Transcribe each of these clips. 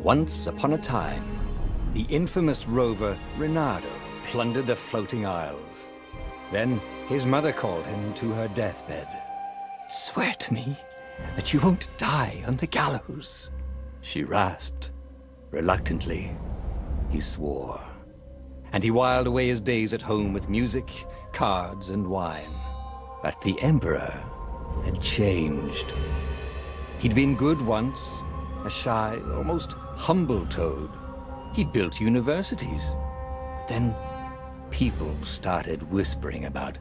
Once upon a time, the infamous rover Reynardo plundered the floating isles. Then his mother called him to her deathbed. "Swear to me that you won't die on the gallows," she rasped. Reluctantly, he swore. And he whiled away his days at home with music, cards, and wine. But the Emperor had changed. He'd been good once, a shy, almost humble toad. He'd built universities. But then people started whispering about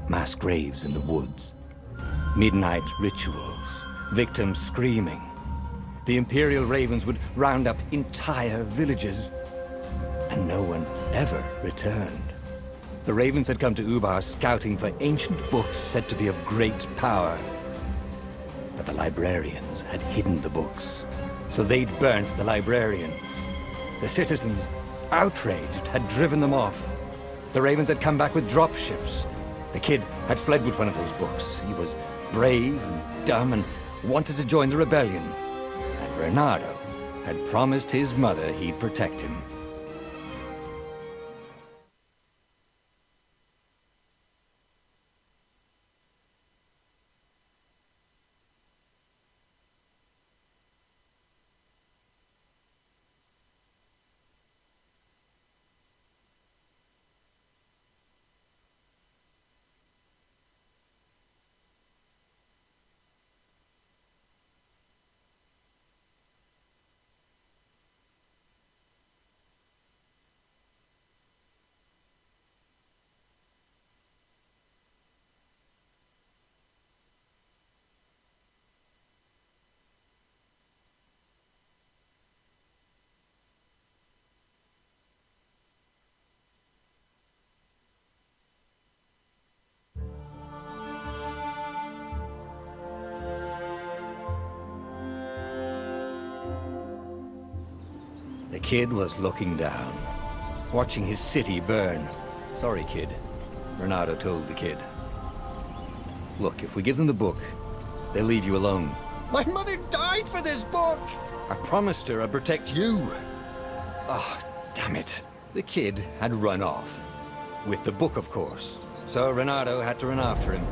mass graves in the woods, midnight rituals, victims screaming. The Imperial Ravens would round up entire villages, and no one ever returned. The Ravens had come to Ubar scouting for ancient books said to be of great power. But the librarians had hidden the books, so they'd burnt the librarians. The citizens, outraged, had driven them off. The Ravens had come back with dropships. The kid had fled with one of those books. He was brave and dumb and wanted to join the rebellion. And Reynardo had promised his mother he'd protect him. The kid was looking down, watching his city burn. "Sorry, kid," Reynardo told the kid. "Look, if we give them the book, they'll leave you alone." "My mother died for this book!" "I promised her I'd protect you." "Ah, damn it." The kid had run off. With the book, of course. So Reynardo had to run after him.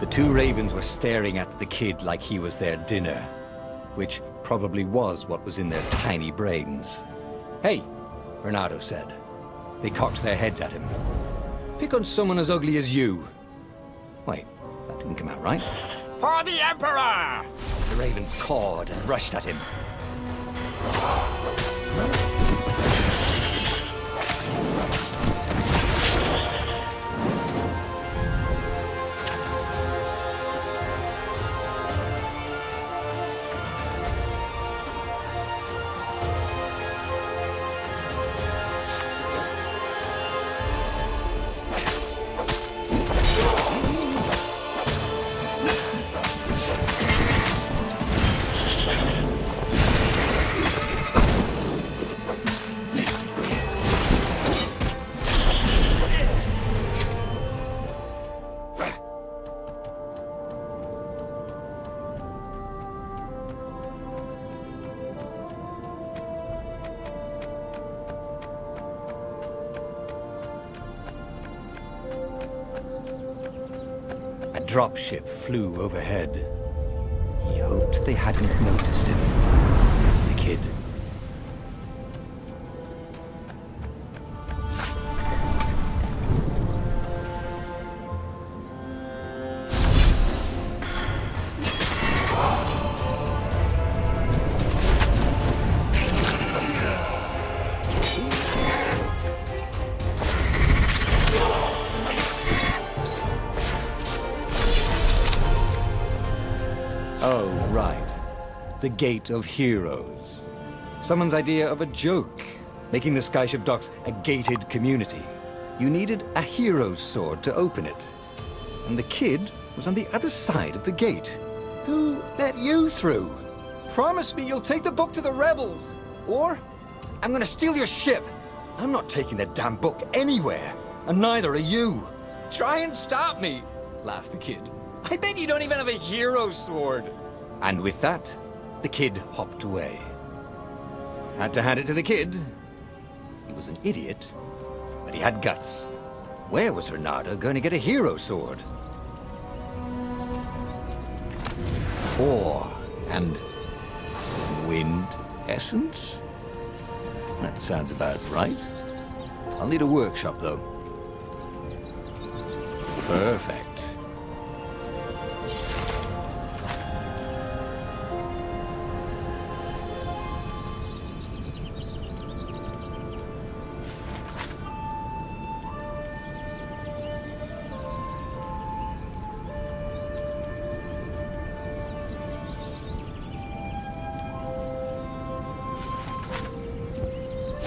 The two ravens were staring at the kid like he was their dinner, which probably was what was in their tiny brains. "Hey," Reynardo said. They cocked their heads at him. "Pick on someone as ugly as you." Wait, that didn't come out right. "For the Emperor!" The ravens cawed and rushed at him. A dropship flew overhead. He hoped they hadn't noticed him. The kid. Oh, right. The Gate of Heroes. Someone's idea of a joke, making the skyship docks a gated community. You needed a hero's sword to open it. And the kid was on the other side of the gate. Who let you through? Promise me you'll take the book to the rebels. Or I'm gonna steal your ship. I'm not taking the damn book anywhere, and neither are you. Try and stop me, laughed the kid. I bet you don't even have a hero sword. And with that, the kid hopped away. Had to hand it to the kid. He was an idiot, but he had guts. Where was Reynardo going to get a hero sword? Ore and wind essence? That sounds about right. I'll need a workshop, though. Perfect.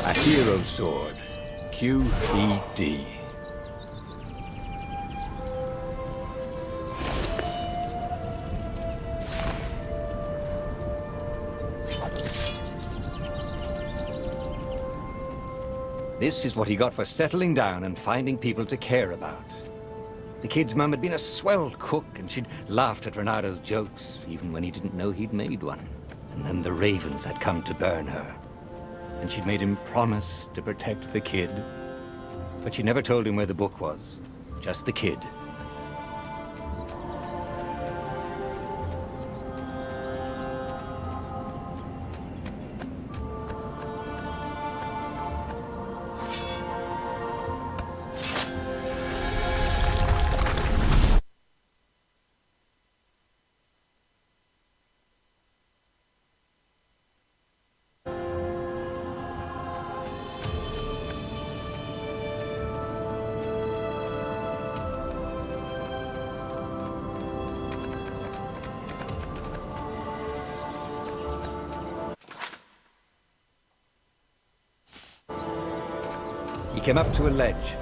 A hero sword. QED. This is what he got for settling down and finding people to care about. The kid's mum had been a swell cook, and she'd laughed at Reynardo's jokes, even when he didn't know he'd made one. And then the ravens had come to burn her. And she'd made him promise to protect the kid. But she never told him where the book was. Just the kid. He came up to a ledge.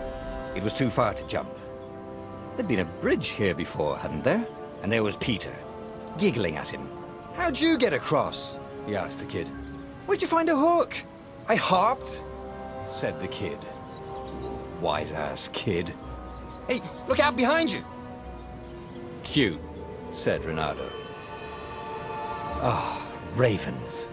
It was too far to jump. There'd been a bridge here before, hadn't there? And there was Peter, giggling at him. "How'd you get across?" he asked the kid. "Where'd you find a hook?" "I hopped," said the kid. Wise-ass kid. "Hey, look out behind you!" "Cute," said Reynardo. Ah, ravens.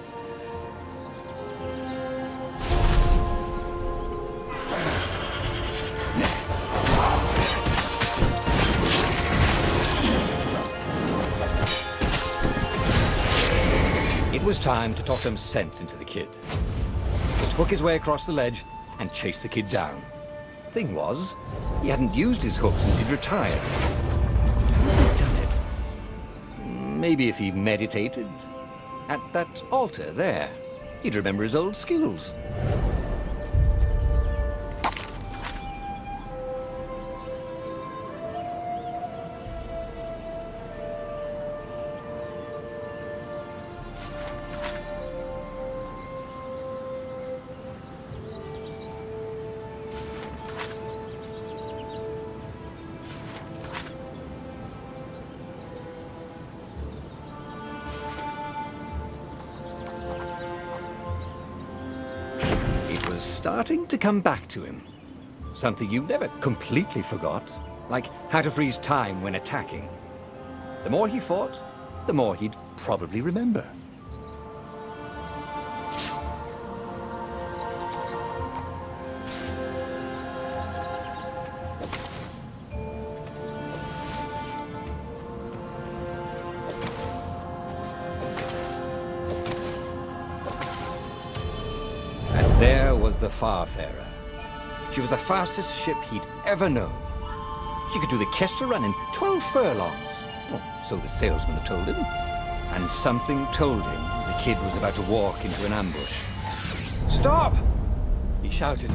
It was time to talk some sense into the kid. Just hook his way across the ledge and chase the kid down. Thing was, he hadn't used his hook since he'd retired. He'd done it. Maybe if he meditated at that altar there, he'd remember his old skills. Starting to come back to him. Something you never completely forgot, like how to freeze time when attacking. The more he fought, the more he'd probably remember. There was the Farfarer. She was the fastest ship he'd ever known. She could do the Kestra run in 12 furlongs. Oh, so the salesman had told him. And something told him the kid was about to walk into an ambush. "Stop!" he shouted.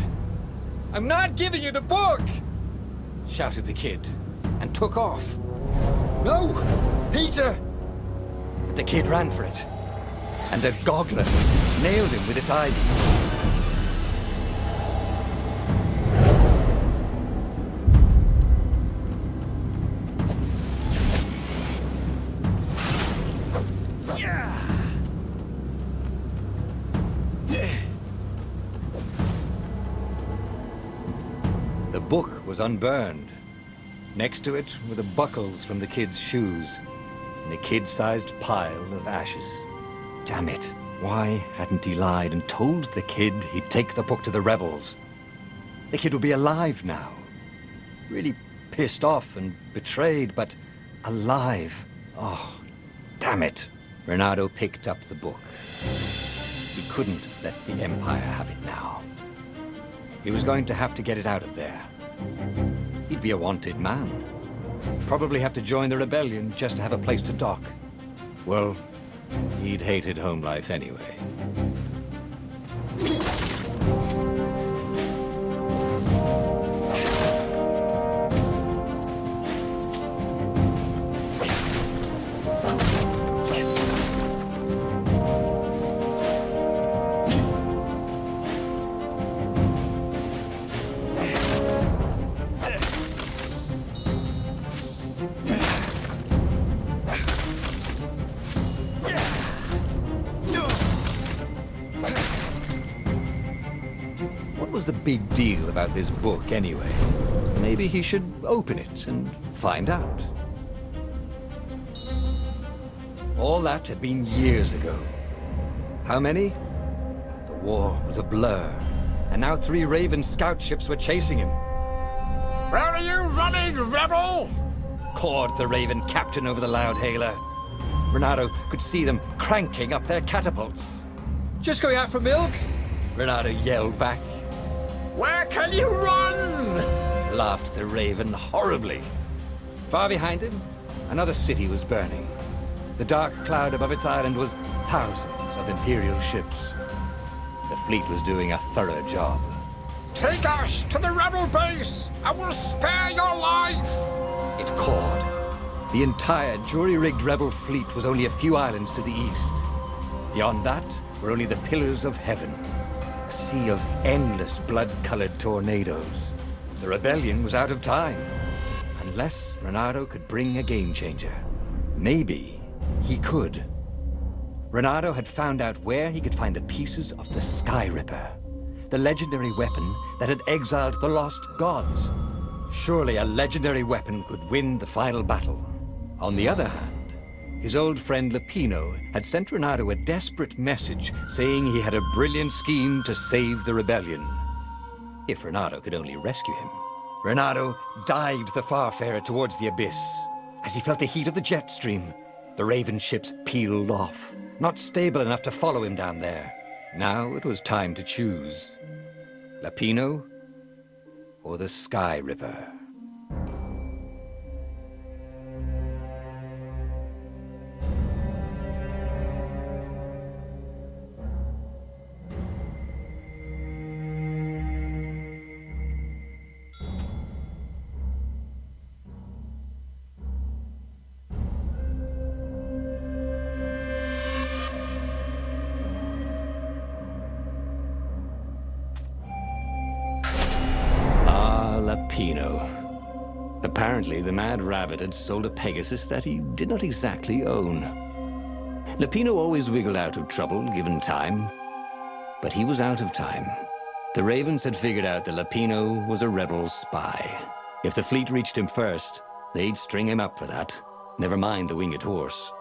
"I'm not giving you the book!" shouted the kid, and took off. "No! Peter!" But the kid ran for it, and a goggler nailed him with its ivy. was unburned. Next to it were the buckles from the kid's shoes, and a kid-sized pile of ashes. Damn it. Why hadn't he lied and told the kid he'd take the book to the rebels? The kid would be alive now. Really pissed off and betrayed, but alive. Oh, damn it. Renato picked up the book. He couldn't let the Empire have it now. He was going to have to get it out of there. He'd be a wanted man. Probably have to join the rebellion just to have a place to dock. Well, he'd hated home life anyway. What was the big deal about this book, anyway? Maybe he should open it and find out. All that had been years ago. How many? The war was a blur, and now 3 Raven scout ships were chasing him. Where are you running, rebel? Cawed the Raven captain over the loudhailer. Renato could see them cranking up their catapults. Just going out for milk? Renato yelled back. Where can you run? Laughed the Raven horribly. Far behind him, another city was burning. The dark cloud above its island was thousands of Imperial ships. The fleet was doing a thorough job. Take us to the rebel base! I will spare your life! It cawed. The entire jury-rigged rebel fleet was only a few islands to the east. Beyond that were only the pillars of heaven. A sea of endless blood-colored tornadoes. The rebellion was out of time. Unless Renato could bring a game-changer. Maybe he could. Renato had found out where he could find the pieces of the Sky Ripper, the legendary weapon that had exiled the lost gods. Surely a legendary weapon could win the final battle. On the other hand, his old friend Lapino had sent Renato a desperate message saying he had a brilliant scheme to save the rebellion. If Renato could only rescue him. Renato dived the Farfarer towards the abyss. As he felt the heat of the jet stream, the Raven ships peeled off, not stable enough to follow him down there. Now it was time to choose. Lapino or the Sky Ripper? Lapino. Apparently, the Mad Rabbit had sold a Pegasus that he did not exactly own. Lapino always wiggled out of trouble, given time. But he was out of time. The Ravens had figured out that Lapino was a rebel spy. If the fleet reached him first, they'd string him up for that. Never mind the winged horse.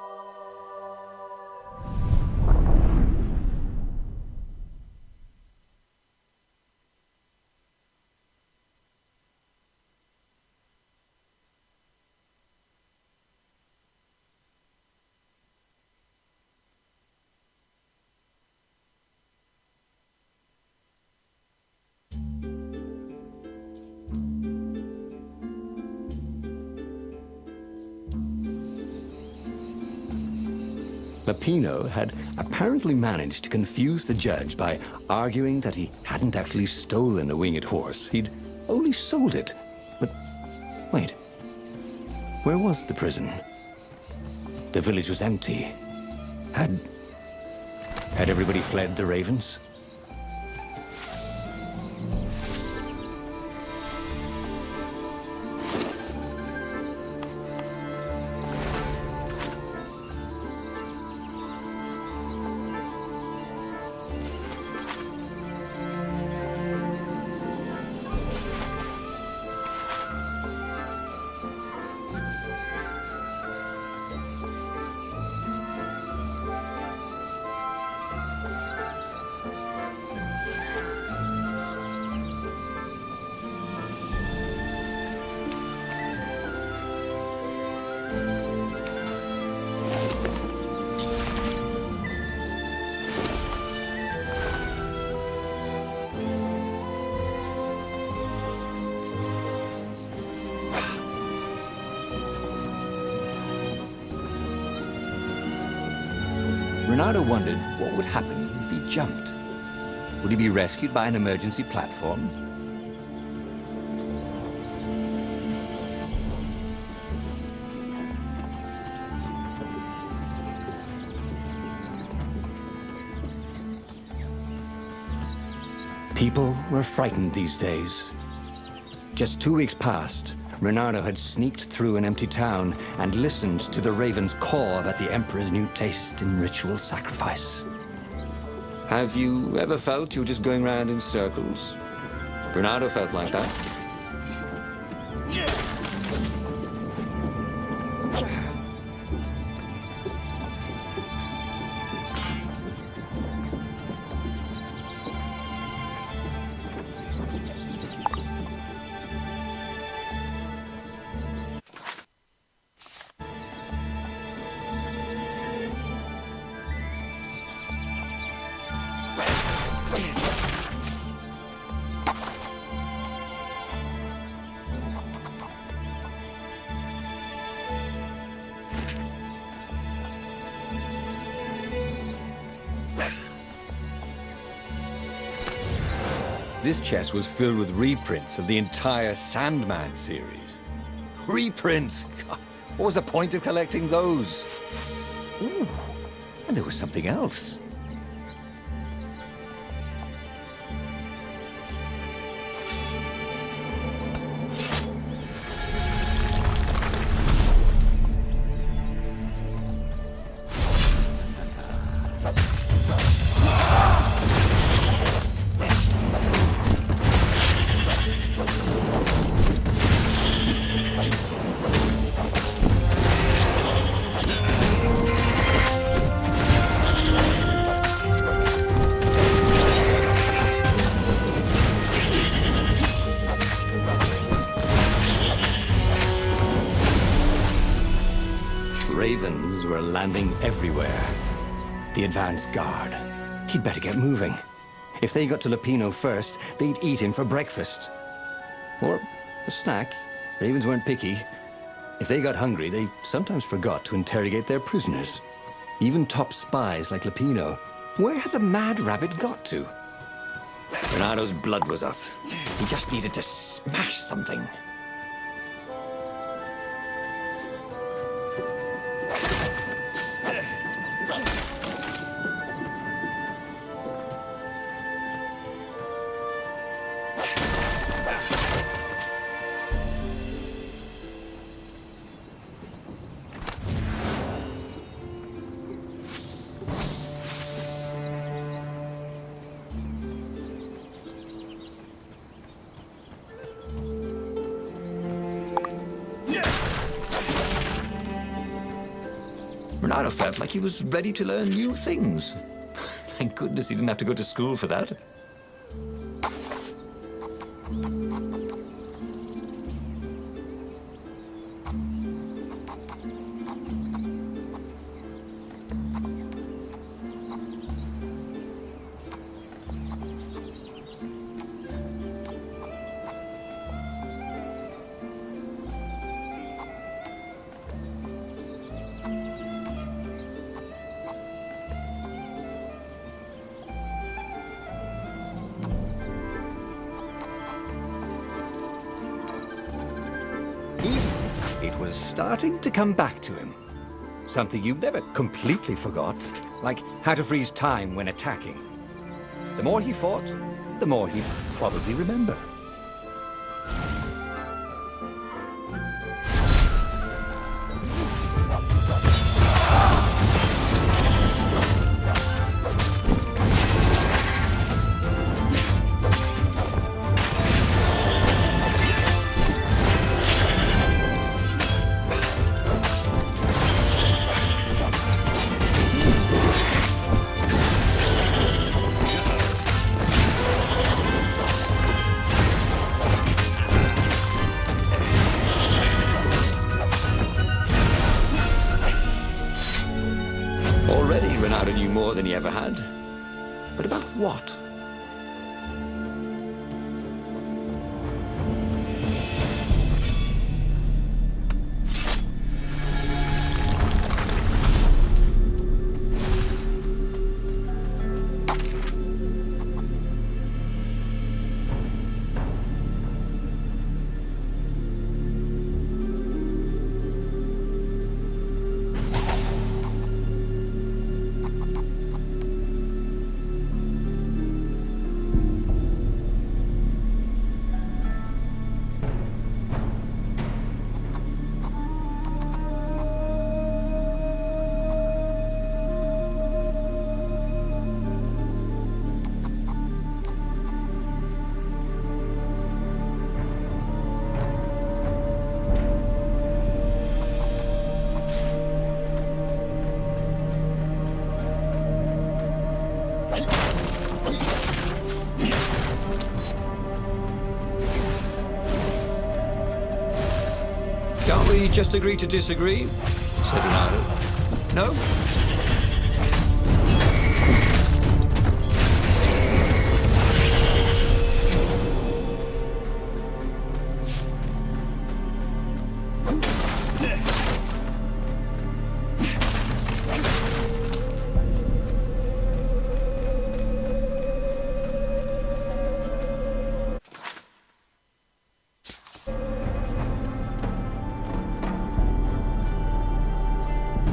Lapino had apparently managed to confuse the judge by arguing that he hadn't actually stolen a winged horse. He'd only sold it. But wait, where was the prison? The village was empty. Had everybody fled the Ravens? Renato wondered what would happen if he jumped. Would he be rescued by an emergency platform? People were frightened these days. Just 2 weeks past, Renato had sneaked through an empty town and listened to the ravens call about the Emperor's new taste in ritual sacrifice. Have you ever felt you were just going round in circles? Renato felt like that. This chest was filled with reprints of the entire Sandman series. Reprints? God, what was the point of collecting those? Ooh, and there was something else. Ravens were landing everywhere. The advance guard. He'd better get moving. If they got to Lupino first, they'd eat him for breakfast. Or a snack. Ravens weren't picky. If they got hungry, they sometimes forgot to interrogate their prisoners. Even top spies like Lupino. Where had the mad rabbit got to? Renato's blood was up. He just needed to smash something. Renato felt like he was ready to learn new things. Thank goodness he didn't have to go to school for that. It was starting to come back to him. Something you never completely forgot, like how to freeze time when attacking. The more he fought, the more he'd probably remember. Already, Renato knew more than he ever had. But about what? just agree to disagree? Said Renato. No?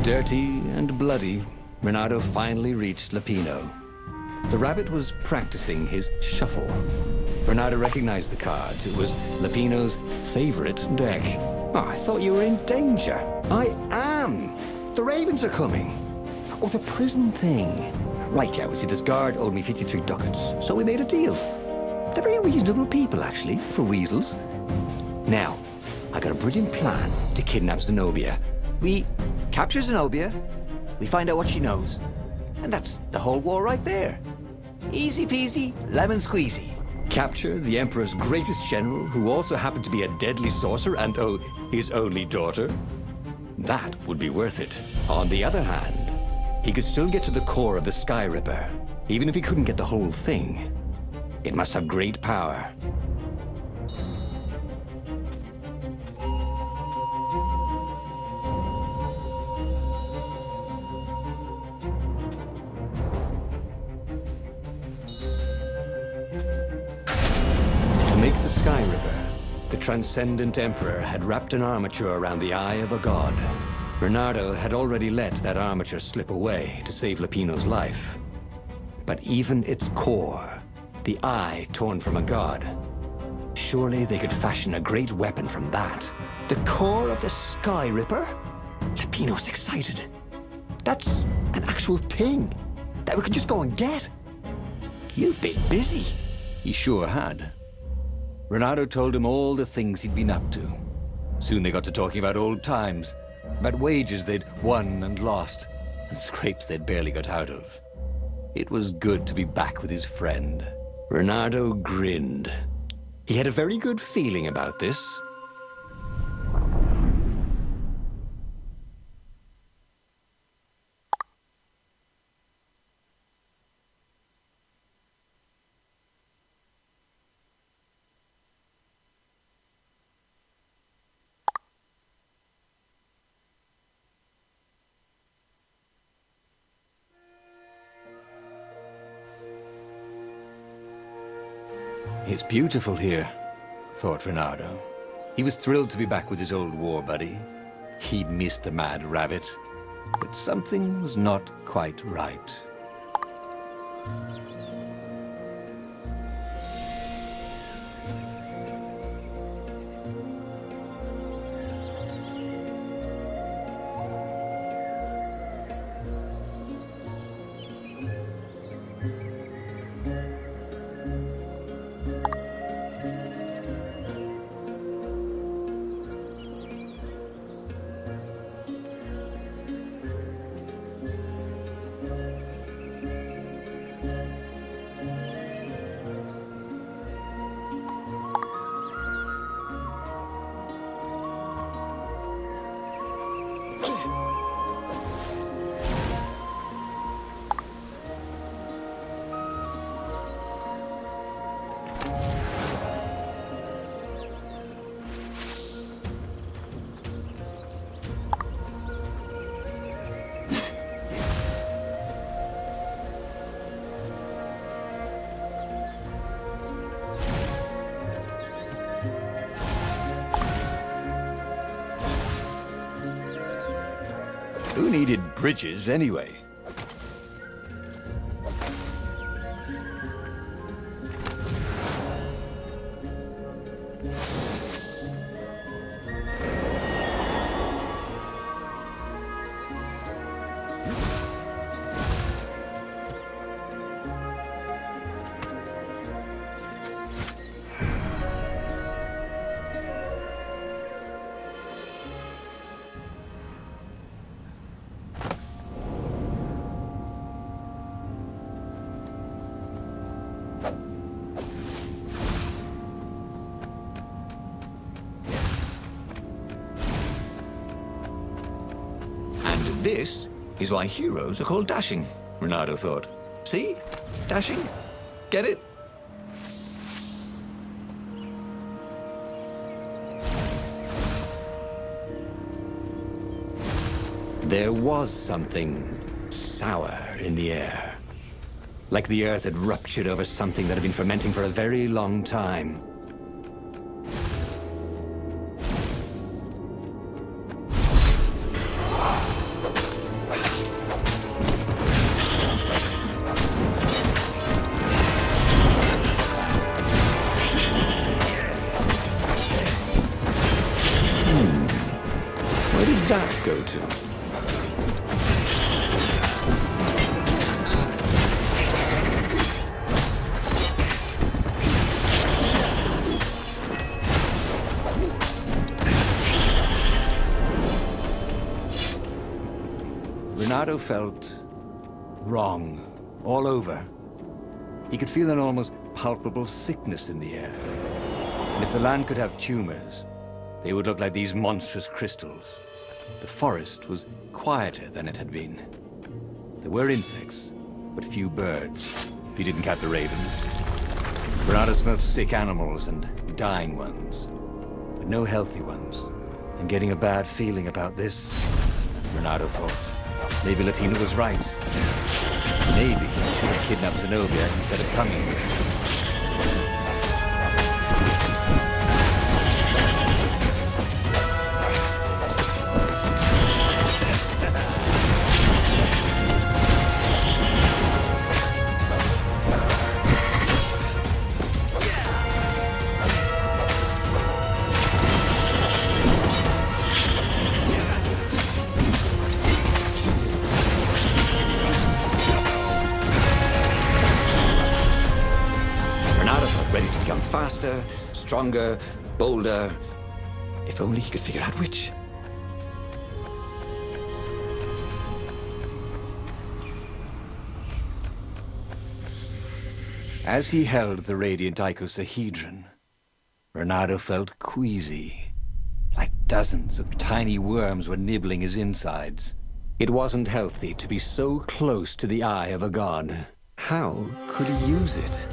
Dirty and bloody, Renato finally reached Lapino. The rabbit was practicing his shuffle. Renato recognized the cards. It was Lapino's favorite deck. Oh, I thought you were in danger. I am. The ravens are coming. Oh, the prison thing. Right, yeah, we see this guard owed me 53 ducats, so we made a deal. They're very reasonable people, actually, for weasels. Now, I got a brilliant plan to kidnap Zenobia. We capture Zenobia, we find out what she knows, and that's the whole war right there. Easy peasy, lemon squeezy. Capture the Emperor's greatest general, who also happened to be a deadly sorcerer and, oh, his only daughter? That would be worth it. On the other hand, he could still get to the core of the Sky Ripper, even if he couldn't get the whole thing. It must have great power. Sky Ripper, the transcendent Emperor had wrapped an armature around the eye of a god. Bernardo had already let that armature slip away to save Lapino's life. But even its core, the eye torn from a god, surely they could fashion a great weapon from that. The core of the Sky Ripper? Lapino's excited. That's an actual thing that we could just go and get. You've been busy. He sure had. Renato told him all the things he'd been up to. Soon they got to talking about old times, about wages they'd won and lost, and scrapes they'd barely got out of. It was good to be back with his friend. Renato grinned. He had a very good feeling about this. It's beautiful here, thought Renato. He was thrilled to be back with his old war buddy. He'd missed the mad rabbit, but something was not quite right. Who needed bridges anyway? And this is why heroes are called dashing, Renato thought. See? Dashing? Get it? There was something sour in the air. Like the earth had ruptured over something that had been fermenting for a very long time. Where did that go to? Renato felt wrong all over. He could feel an almost palpable sickness in the air. And if the land could have tumors, they would look like these monstrous crystals. The forest was quieter than it had been. There were insects, but few birds, if you didn't count the ravens. Renato smelled sick animals and dying ones, but no healthy ones. And getting a bad feeling about this, Renato thought. Maybe Lupino was right. Maybe he should have kidnapped Zenobia instead of coming. Ready to become faster, stronger, bolder. If only he could figure out which. As he held the radiant icosahedron, Renato felt queasy, like dozens of tiny worms were nibbling his insides. It wasn't healthy to be so close to the eye of a god. How could he use it?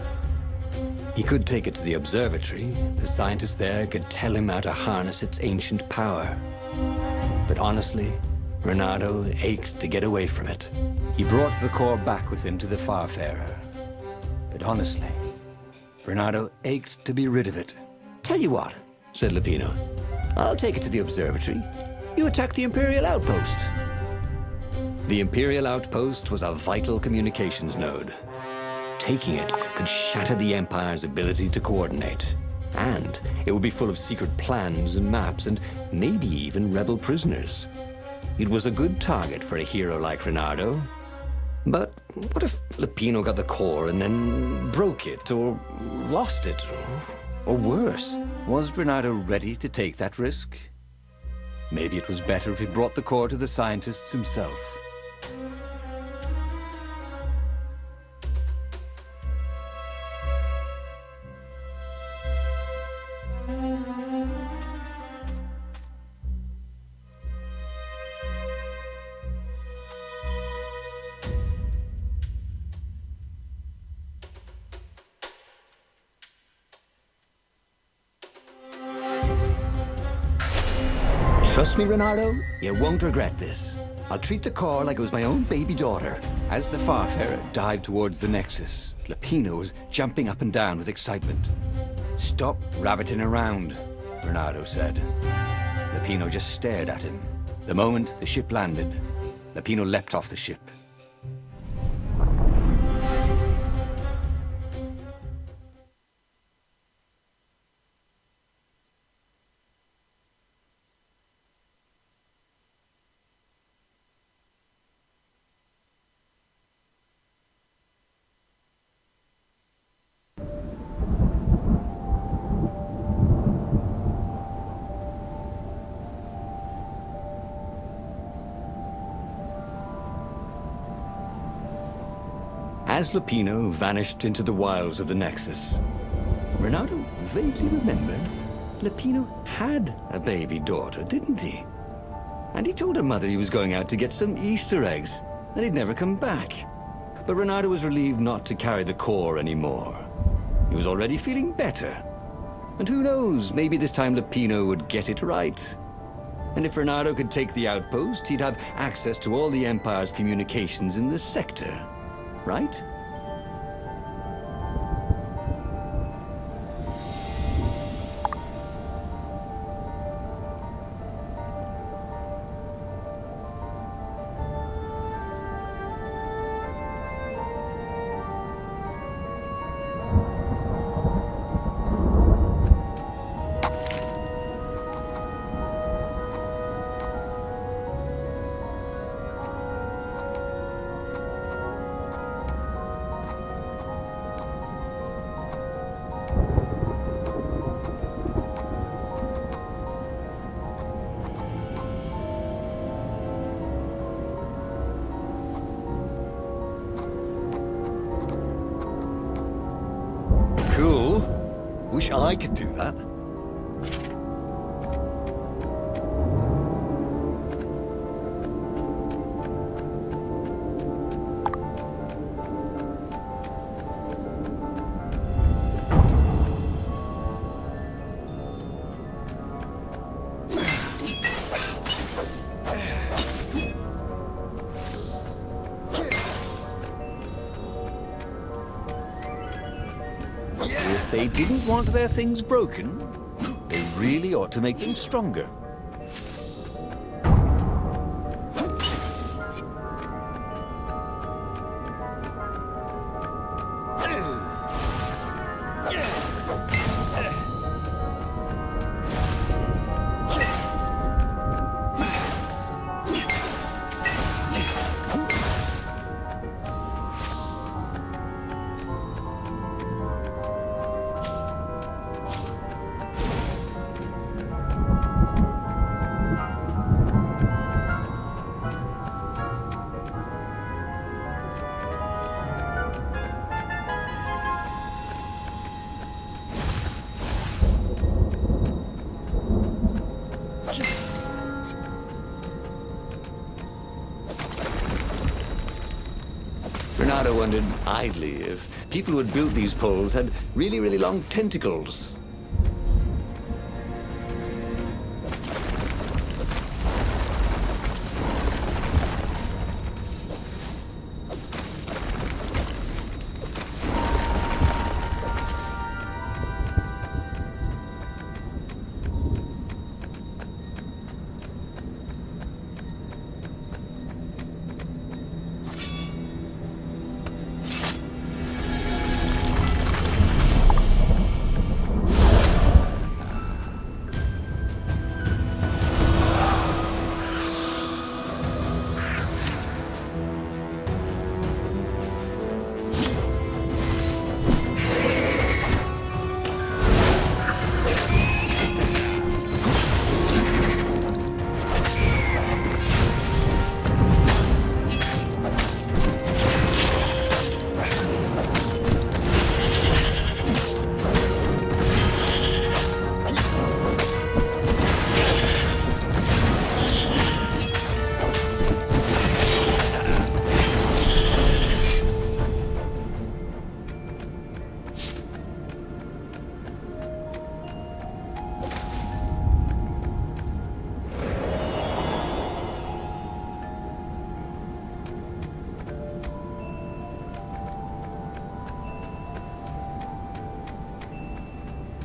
He could take it to the observatory. The scientists there could tell him how to harness its ancient power. But honestly, Renato ached to get away from it. He brought the core back with him to the Farfarer. But honestly, Renato ached to be rid of it. "Tell you what," said Lupino. "I'll take it to the observatory. You attack the Imperial Outpost." The Imperial Outpost was a vital communications node. Taking it could shatter the Empire's ability to coordinate. And it would be full of secret plans and maps and maybe even rebel prisoners. It was a good target for a hero like Renato. But what if Lupino got the core and then broke it or lost it? Or worse, was Renato ready to take that risk? Maybe it was better if he brought the core to the scientists himself. Trust me, Renato, you won't regret this. I'll treat the core like it was my own baby daughter. As the Farfarer dived towards the Nexus, Lupino was jumping up and down with excitement. "Stop rabbiting around," Renato said. Lupino just stared at him. The moment the ship landed, Lupino leapt off the ship. As Lupino vanished into the wilds of the Nexus, Renato vaguely remembered Lupino had a baby daughter, didn't he? And he told her mother he was going out to get some Easter eggs, and he'd never come back. But Renato was relieved not to carry the core anymore. He was already feeling better. And who knows, maybe this time Lupino would get it right. And if Renato could take the outpost, he'd have access to all the Empire's communications in the sector. Right? Cool. Wish I could do that. If they didn't want their things broken, they really ought to make them stronger. Renato wondered idly if people who had built these poles had really, really long tentacles.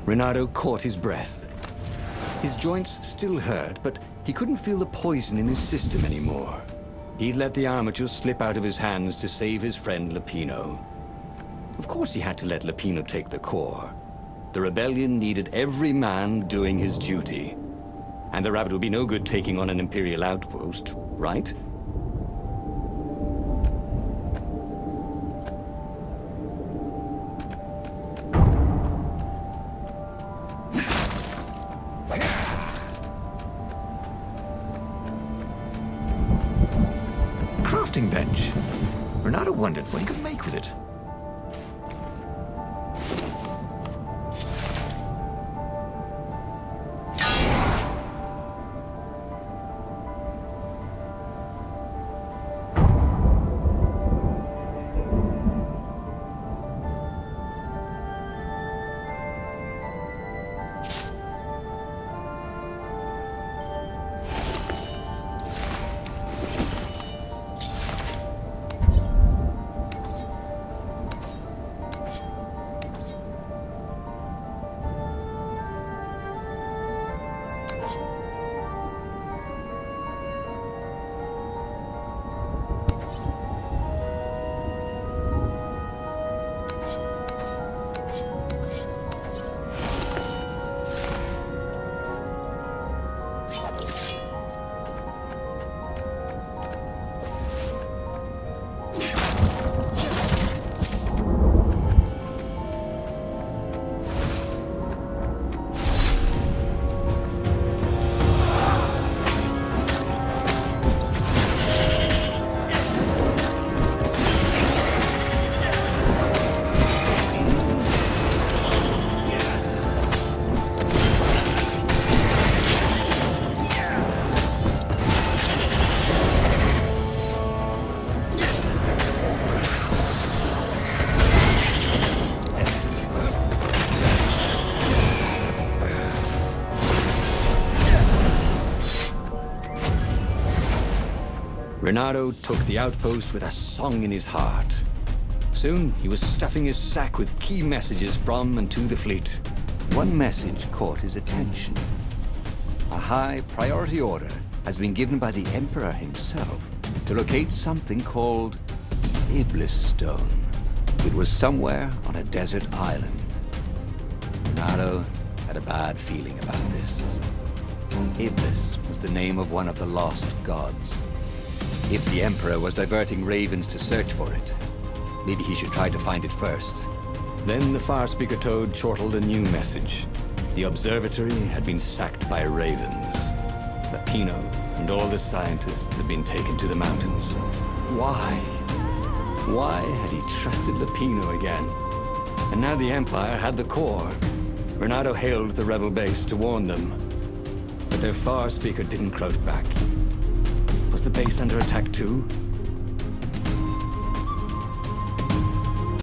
Renato caught his breath. His joints still hurt, but he couldn't feel the poison in his system anymore. He'd let the armature slip out of his hands to save his friend Lupino. Of course he had to let Lupino take the core. The rebellion needed every man doing his duty. And the rabbit would be no good taking on an Imperial outpost, right? Crafting bench. Renato wondered what he could make with it. Renato took the outpost with a song in his heart. Soon, he was stuffing his sack with key messages from and to the fleet. One message caught his attention. A high priority order has been given by the Emperor himself to locate something called Iblis Stone. It was somewhere on a desert island. Renato had a bad feeling about this. Iblis was the name of one of the lost gods. If the Emperor was diverting ravens to search for it, maybe he should try to find it first. Then the Far-Speaker Toad chortled a new message. The observatory had been sacked by ravens. Lapino and all the scientists had been taken to the mountains. Why? Why had he trusted Lapino again? And now the Empire had the core. Renato hailed the rebel base to warn them. But their Far-Speaker didn't croak back. Was the base under attack too?